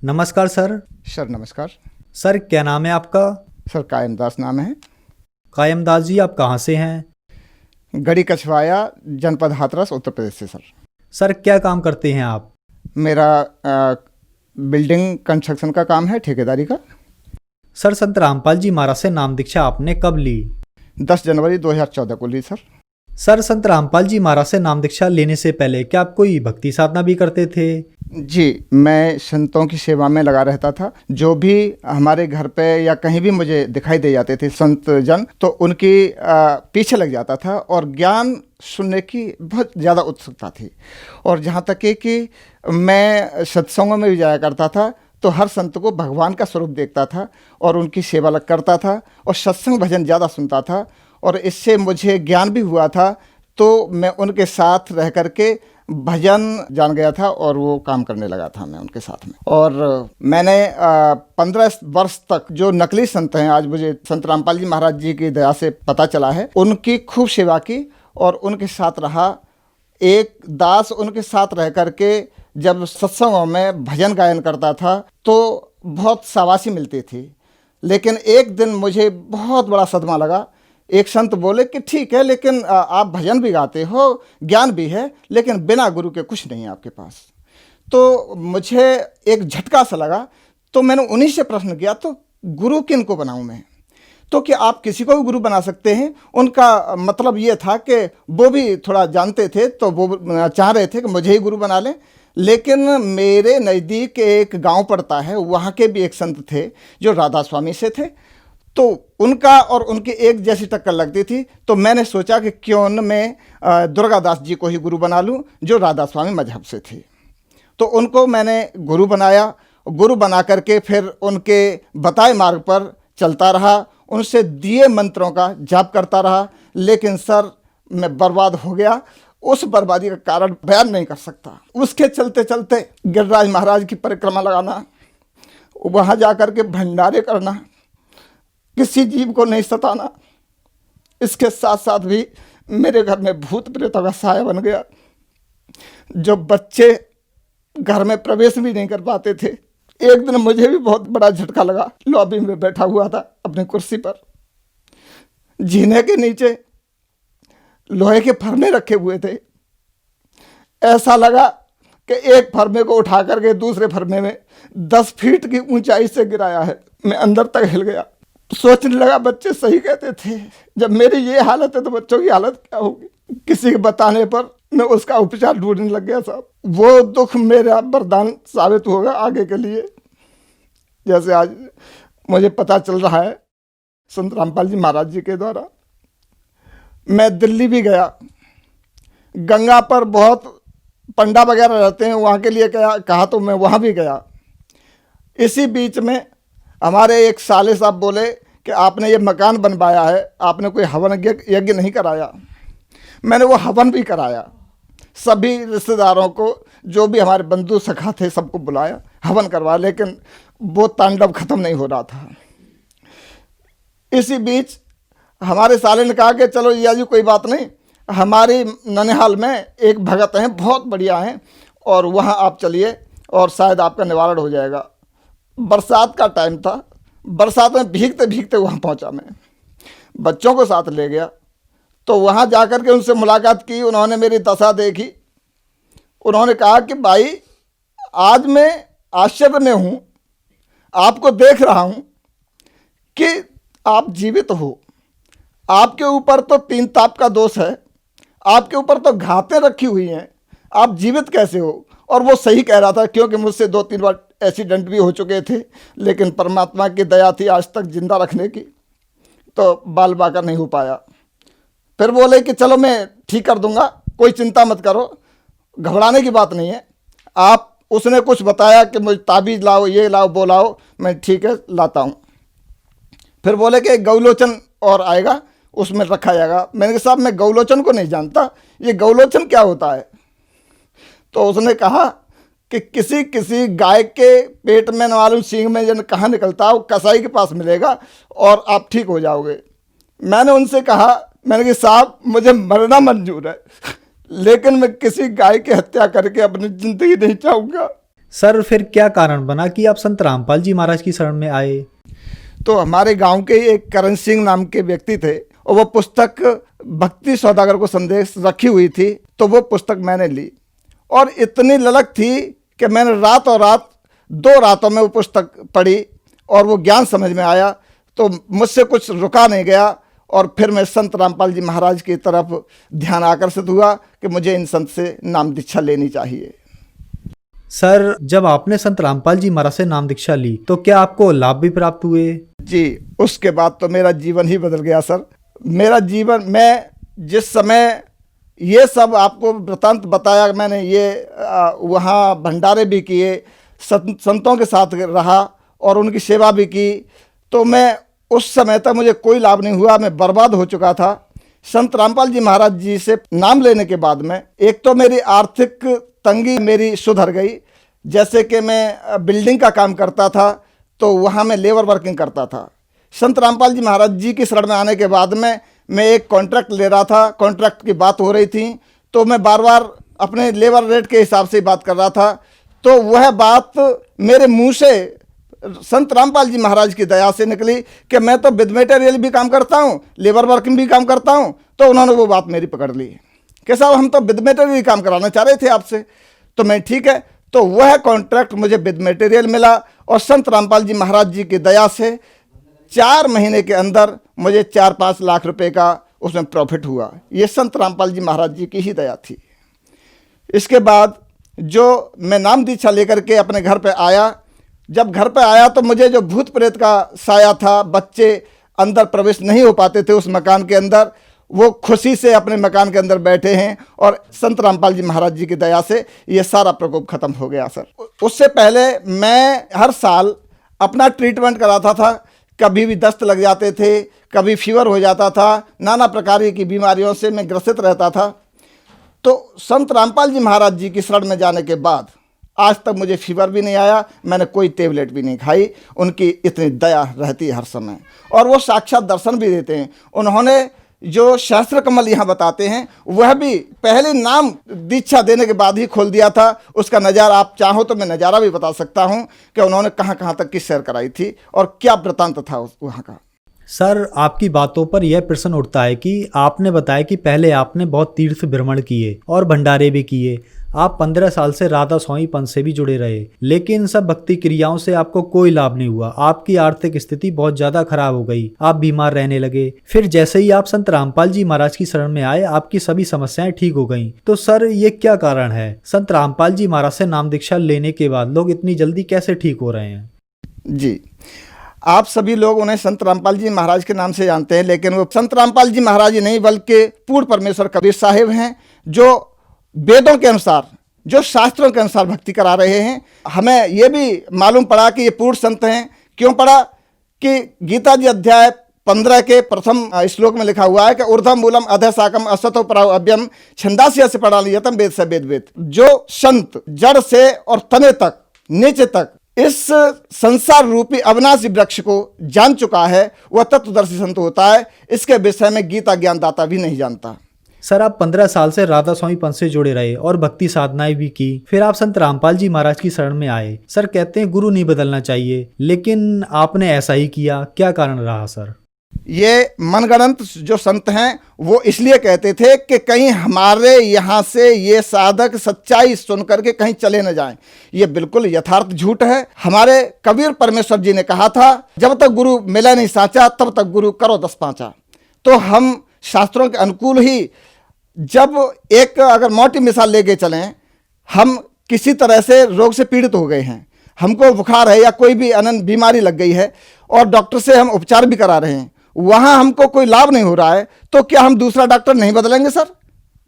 नमस्कार sir. Sir नमस्कार। Sir क्या नाम है आपका? सर कायम दास नाम है। कायम दास जी, आप कहाँ से हैं? गढ़ी कछवाया, जनपद हाथरस, उत्तर प्रदेश से। सर सर क्या काम करते हैं आप? मेरा बिल्डिंग कंस्ट्रक्शन का काम है, ठेकेदारी का। सर संत रामपाल जी महाराज से नाम दीक्षा आपने कब ली? 10 जनवरी 2014 को ली सर। सर संत रामपाल जी महाराज से नाम दीक्षा लेने से पहले क्या आप कोई भक्ति साधना भी करते थे? जी, मैं संतों की सेवा में लगा रहता था। जो भी हमारे घर पे या कहीं भी मुझे दिखाई दे जाते थे संत जन, तो उनकी पीछे लग जाता था और ज्ञान सुनने की बहुत ज़्यादा उत्सुकता थी। और जहाँ तक है कि मैं सत्संगों में भी जाया करता था, तो हर संत को भगवान का स्वरूप देखता था और उनकी सेवा लग करता था और सत्संग भजन ज़्यादा सुनता था। और इससे मुझे ज्ञान भी हुआ था, तो मैं उनके साथ रह करके भजन जान गया था और वो काम करने लगा था मैं उनके साथ में। और मैंने 15 वर्ष तक जो नकली संत हैं, आज मुझे संत रामपाल जी महाराज जी की दया से पता चला है, उनकी खूब सेवा की और उनके साथ रहा। एक दास उनके साथ रह करके जब सत्संगों में भजन गायन करता था तो बहुत शाबाशी मिलती थी। लेकिन एक दिन मुझे बहुत बड़ा सदमा लगा। एक संत बोले कि ठीक है, लेकिन आप भजन भी गाते हो, ज्ञान भी है, लेकिन बिना गुरु के कुछ नहीं है आपके पास। तो मुझे एक झटका सा लगा। तो मैंने उन्हीं से प्रश्न किया, तो गुरु किन को बनाऊं मैं? तो कि आप किसी को भी गुरु बना सकते हैं। उनका मतलब ये था कि वो भी थोड़ा जानते थे, तो वो चाह रहे थे कि मुझे ही गुरु बना लें। लेकिन मेरे नज़दीक एक गांव पड़ता है, वहाँ के भी एक संत थे जो राधा स्वामी से थे। तो उनका और उनकी एक जैसी टक्कर लगती थी। तो मैंने सोचा कि क्यों न मैं दुर्गादास जी को ही गुरु बना लूं, जो राधा स्वामी मजहब से थे। तो उनको मैंने गुरु बनाया। गुरु बना करके फिर उनके बताए मार्ग पर चलता रहा, उनसे दिए मंत्रों का जाप करता रहा। लेकिन सर मैं बर्बाद हो गया। उस बर्बादी का कारण बयान नहीं कर सकता। उसके चलते चलते गिरिराज महाराज की परिक्रमा लगाना, वहाँ जा कर के भंडारे करना, किसी जीव को नहीं सताना, इसके साथ साथ भी मेरे घर में भूत प्रेतों का साया बन गया। जो बच्चे घर में प्रवेश भी नहीं कर पाते थे। एक दिन मुझे भी बहुत बड़ा झटका लगा। लॉबी में बैठा हुआ था अपनी कुर्सी पर, जीने के नीचे लोहे के फरमे रखे हुए थे। ऐसा लगा कि एक फरमे को उठा करके दूसरे फरमे में 10 फीट की ऊंचाई से गिराया है। मैं अंदर तक हिल गया। सोचने लगा बच्चे सही कहते थे, जब मेरी ये हालत है तो बच्चों की हालत क्या होगी। किसी के बताने पर मैं उसका उपचार ढूंढने लग गया साहब। वो दुख मेरा वरदान साबित होगा आगे के लिए। जैसे आज मुझे पता चल रहा है संत रामपाल जी महाराज जी के द्वारा। मैं दिल्ली भी गया, गंगा पर बहुत पंडा वगैरह रहते हैं, वहाँ के लिए कहा तो मैं वहाँ भी गया। इसी बीच में हमारे एक साले साहब बोले कि आपने ये मकान बनवाया है, आपने कोई हवन यज्ञ नहीं कराया। मैंने वो हवन भी कराया। सभी रिश्तेदारों को, जो भी हमारे बंधु सखा थे, सबको बुलाया, हवन करवाया। लेकिन वो तांडव खत्म नहीं हो रहा था। इसी बीच हमारे साले ने कहा कि चलो या जी कोई बात नहीं, हमारी ननिहाल में एक भगत हैं, बहुत बढ़िया हैं, और वहाँ आप चलिए और शायद आपका निवारण हो जाएगा। बरसात का टाइम था। बरसात में भीगते भीगते वहाँ पहुँचा मैं। बच्चों को साथ ले गया। तो वहाँ जाकर के उनसे मुलाकात की। उन्होंने मेरी दशा देखी। उन्होंने कहा कि भाई आज मैं आश्चर्य में हूँ, आपको देख रहा हूँ कि आप जीवित हो। आपके ऊपर तो 3 ताप का दोष है, आपके ऊपर तो घातें रखी हुई हैं, आप जीवित कैसे हो? और वो सही कह रहा था, क्योंकि मुझसे 2-3 बार एक्सीडेंट भी हो चुके थे। लेकिन परमात्मा की दया थी आज तक जिंदा रखने की, तो बाल बाका नहीं हो पाया। फिर बोले कि चलो मैं ठीक कर दूंगा, कोई चिंता मत करो, घबराने की बात नहीं है। आप, उसने कुछ बताया कि मुझे ताबीज़ लाओ, ये लाओ, वो लाओ। मैं ठीक है लाता हूँ। फिर बोले कि गौलोचन और आएगा, उसमें रखा जाएगा। मैंने कहा साहब मैं गौलोचन को नहीं जानता, ये गौलोचन क्या होता है? तो उसने कहा कि किसी किसी गाय के पेट में न मालूम सींग में जन कहाँ निकलता है, वो कसाई के पास मिलेगा और आप ठीक हो जाओगे। मैंने उनसे कहा, मैंने कहा साहब मुझे मरना मंजूर है, लेकिन मैं किसी गाय की हत्या करके अपनी ज़िंदगी नहीं चाहूँगा। सर फिर क्या कारण बना कि आप संत रामपाल जी महाराज की शरण में आए? तो हमारे गांव के ही एक करण सिंह नाम के व्यक्ति थे और वो पुस्तक भक्ति सौदागर को संदेश रखी हुई थी, तो वो पुस्तक मैंने ली और इतनी ललक थी कि मैंने रात और रात 2 रातों में वो पुस्तक पढ़ी और वो ज्ञान समझ में आया, तो मुझसे कुछ रुका नहीं गया और फिर मैं संत रामपाल जी महाराज की तरफ ध्यान आकर्षित हुआ कि मुझे इन संत से नाम दीक्षा लेनी चाहिए। सर जब आपने संत रामपाल जी महाराज से नाम दीक्षा ली तो क्या आपको लाभ भी प्राप्त हुए? जी, उसके बाद तो मेरा जीवन ही बदल गया सर। मेरा जीवन, मैं जिस समय ये सब आपको वृतांत बताया मैंने, ये वहाँ भंडारे भी किए, संतों के साथ रहा और उनकी सेवा भी की, तो मैं उस समय तक मुझे कोई लाभ नहीं हुआ, मैं बर्बाद हो चुका था। संत रामपाल जी महाराज जी से नाम लेने के बाद में एक तो मेरी आर्थिक तंगी मेरी सुधर गई। जैसे कि मैं बिल्डिंग का काम करता था तो वहाँ मैं लेबर वर्किंग करता था। संत रामपाल जी महाराज जी की शरण में आने के बाद में मैं एक कॉन्ट्रैक्ट ले रहा था, कॉन्ट्रैक्ट की बात हो रही थी, तो मैं बार बार अपने लेबर रेट के हिसाब से बात कर रहा था, तो वह बात मेरे मुंह से संत रामपाल जी महाराज की दया से निकली कि मैं तो विद मटेरियल भी काम करता हूँ, लेबर वर्किंग भी काम करता हूँ। तो उन्होंने वो बात मेरी पकड़ ली कि साहब हम तो विद मटेरियल काम कराना चाह रहे थे आपसे। तो मैं ठीक है, तो वह कॉन्ट्रैक्ट मुझे विद मटेरियल मिला और संत रामपाल जी महाराज जी की दया से 4 महीने के अंदर मुझे 4-5 लाख रुपए का उसमें प्रॉफिट हुआ। ये संत रामपाल जी महाराज जी की ही दया थी। इसके बाद जो मैं नाम दीक्षा लेकर के अपने घर पे आया, जब घर पे आया तो मुझे जो भूत प्रेत का साया था, बच्चे अंदर प्रवेश नहीं हो पाते थे उस मकान के अंदर, वो खुशी से अपने मकान के अंदर बैठे हैं और संत रामपाल जी महाराज जी की दया से ये सारा प्रकोप खत्म हो गया सर। उससे पहले मैं हर साल अपना ट्रीटमेंट कराता था, कभी भी दस्त लग जाते थे, कभी फीवर हो जाता था, नाना प्रकार की बीमारियों से मैं ग्रसित रहता था। तो संत रामपाल जी महाराज जी की शरण में जाने के बाद आज तक मुझे फीवर भी नहीं आया, मैंने कोई टेबलेट भी नहीं खाई। उनकी इतनी दया रहती है हर समय और वो साक्षात दर्शन भी देते हैं। उन्होंने जो शास्त्र कमल यहाँ बताते हैं वह भी पहले नाम दीक्षा देने के बाद ही खोल दिया था। उसका नज़ारा आप चाहो तो मैं नज़ारा भी बता सकता हूँ कि उन्होंने कहाँ कहाँ तक की सैर कराई थी और क्या वृतांत था वहाँ का। सर आपकी बातों पर यह प्रश्न उठता है कि आपने बताया कि पहले आपने बहुत तीर्थ भ्रमण किए और भंडारे भी किए, आप 15 साल से राधा स्वामी पंथ से भी जुड़े रहे, लेकिन इन सब भक्ति क्रियाओं से आपको कोई लाभ नहीं हुआ। आपकी आर्थिक स्थिति बहुत ज्यादा खराब हो गई, आप बीमार रहने लगे। फिर जैसे ही आप संत रामपाल जी महाराज की शरण में आए, आपकी सभी समस्याएं ठीक हो गईं। तो सर ये क्या कारण है? संत रामपाल जी महाराज से नाम दीक्षा लेने के बाद लोग इतनी जल्दी कैसे ठीक हो रहे हैं? जी, आप सभी लोग उन्हें संत रामपाल जी महाराज के नाम से जानते हैं, लेकिन वो संत रामपाल जी महाराज ही नहीं बल्कि पूर्ण परमेश्वर कबीर साहिब हैं, जो वेदों के अनुसार, जो शास्त्रों के अनुसार भक्ति करा रहे हैं। हमें ये भी मालूम पड़ा कि ये पूर्ण संत हैं। क्यों पड़ा? कि गीता जी अध्याय 15 के प्रथम श्लोक में लिखा हुआ है कि ऊर्ध्वम मूलम अधः शाकम असतो पराव अभ्यम छंदास्य से पढ़ालियतम वेद से वेद वेद। जो संत जड़ से और तने तक, नीचे तक इस संसार रूपी अविनाशी वृक्ष को जान चुका है, वह तत्वदर्शी संत होता है। इसके विषय में गीता ज्ञानदाता भी नहीं जानता। सर आप 15 साल से राधा स्वामी पंथ से जुड़े रहे और भक्ति साधनाएं भी की, फिर आप संत रामपाल जी महाराज की शरण में आए। सर कहते हैं गुरु नहीं बदलना चाहिए, लेकिन आपने ऐसा ही किया, क्या कारण रहा सर? ये मनगढ़ंत जो संत हैं वो इसलिए कहते थे कि कहीं हमारे यहाँ से ये साधक सच्चाई सुन करके कहीं चले न जाएं। ये बिल्कुल यथार्थ झूठ है। हमारे कबीर परमेश्वर जी ने कहा था, जब तक गुरु मिला नहीं साचा तब तक गुरु करो 10 पाँचा। तो हम शास्त्रों के अनुकूल ही, जब एक अगर मोटी मिसाल लेके चलें, हम किसी तरह से रोग से पीड़ित हो गए हैं, हमको बुखार है या कोई भी अनंत बीमारी लग गई है और डॉक्टर से हम उपचार भी करा रहे हैं, वहाँ हमको कोई लाभ नहीं हो रहा है, तो क्या हम दूसरा डॉक्टर नहीं बदलेंगे सर?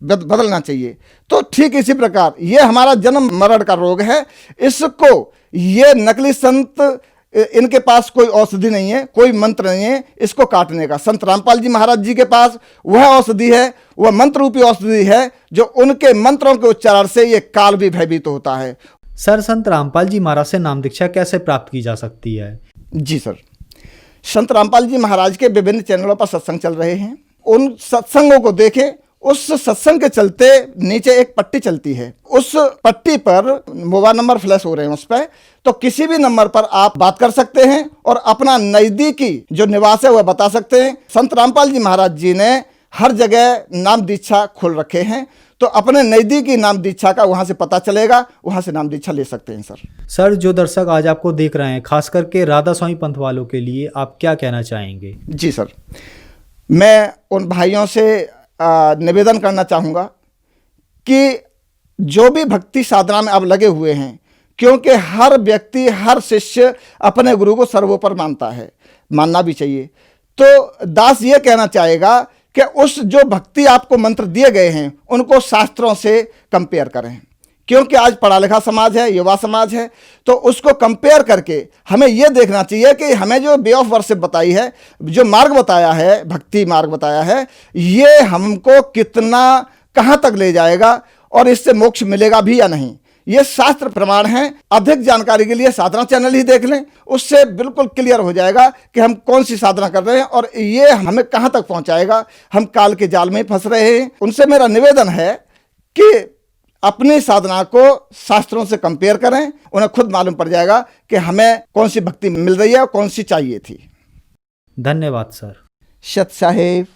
बदलना चाहिए। तो ठीक इसी प्रकार ये हमारा जन्म मरण का रोग है। इसको ये नकली संत, इनके पास कोई औषधि नहीं है, कोई मंत्र नहीं है इसको काटने का। संत रामपाल जी महाराज जी के पास वह औषधि है, वह मंत्र रूपी औषधि है, जो उनके मंत्रों के उच्चारण से ये काल भी भयभीत होता है। सर संत रामपाल जी महाराज से नाम दीक्षा कैसे प्राप्त की जा सकती है? जी सर, संत रामपाल जी महाराज के विभिन्न चैनलों पर सत्संग चल रहे हैं। उन सत्संगों को देखें, उस सत्संग के चलते नीचे एक पट्टी चलती है, उस पट्टी पर मोबाइल नंबर फ्लैश हो रहे हैं उस पर, तो किसी भी नंबर पर आप बात कर सकते हैं और अपना नज़दीकी जो निवास है वह बता सकते हैं। संत रामपाल जी महाराज जी ने हर जगह नाम दीक्षा खोल रखे हैं, तो अपने नज़दीकी नाम दीक्षा का वहाँ से पता चलेगा, वहाँ से नाम दीक्षा ले सकते हैं सर, जो दर्शक आज आपको देख रहे हैं, खास करके राधा स्वामी पंथ वालों के लिए आप क्या कहना चाहेंगे? जी सर, मैं उन भाइयों से निवेदन करना चाहूँगा कि जो भी भक्ति साधना में आप लगे हुए हैं, क्योंकि हर व्यक्ति, हर शिष्य अपने गुरु को सर्वोपरि मानता है, मानना भी चाहिए। तो दास ये कहना चाहेगा कि उस जो भक्ति आपको मंत्र दिए गए हैं उनको शास्त्रों से कंपेयर करें, क्योंकि आज पढ़ा लिखा समाज है, युवा समाज है, तो उसको कंपेयर करके हमें यह देखना चाहिए कि हमें जो वे ऑफ वर्शिप बताई है, जो मार्ग बताया है, भक्ति मार्ग बताया है, ये हमको कितना कहाँ तक ले जाएगा और इससे मोक्ष मिलेगा भी या नहीं, ये शास्त्र प्रमाण है। अधिक जानकारी के लिए साधना चैनल ही देख लें, उससे बिल्कुल क्लियर हो जाएगा कि हम कौन सी साधना कर रहे हैं और ये हमें कहाँ तक पहुँचाएगा। हम काल के जाल में फंस रहे हैं। उनसे मेरा निवेदन है कि अपनी साधना को शास्त्रों से कंपेयर करें, उन्हें खुद मालूम पड़ जाएगा कि हमें कौन सी भक्ति मिल रही है और कौन सी चाहिए थी। धन्यवाद सर। सत साहेब।